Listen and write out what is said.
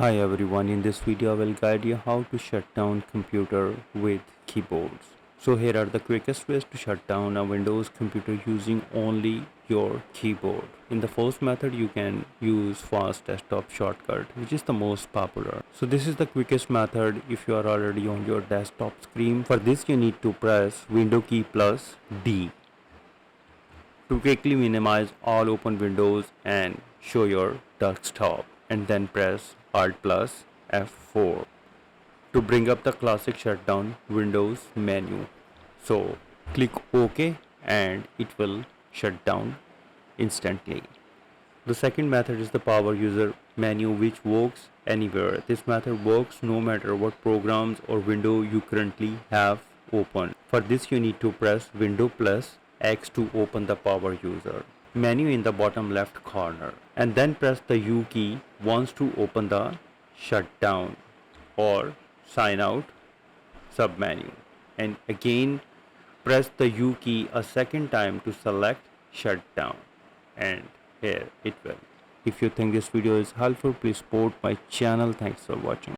Hi everyone, in this video I will guide you how to shut down computer with keyboards. So here are the quickest ways to shut down a Windows computer using only your keyboard. In the first method you can use fast desktop shortcut, which is the most popular. So this is the quickest method if you are already on your desktop screen. For this you need to press Window key plus D to quickly minimize all open windows and show your desktop, and then press Alt plus F4 to bring up the classic shutdown Windows menu. So click OK and it will shut down instantly. The second method is the power user menu, which works anywhere. This method works no matter what programs or window you currently have open. For this you need to press Window plus X to open the power user menu in the bottom left corner, and then press the U key once to open the shutdown or sign out submenu, and again press the U key a second time to select shutdown, and here it will. If you think this video is helpful, please support my channel. Thanks for watching.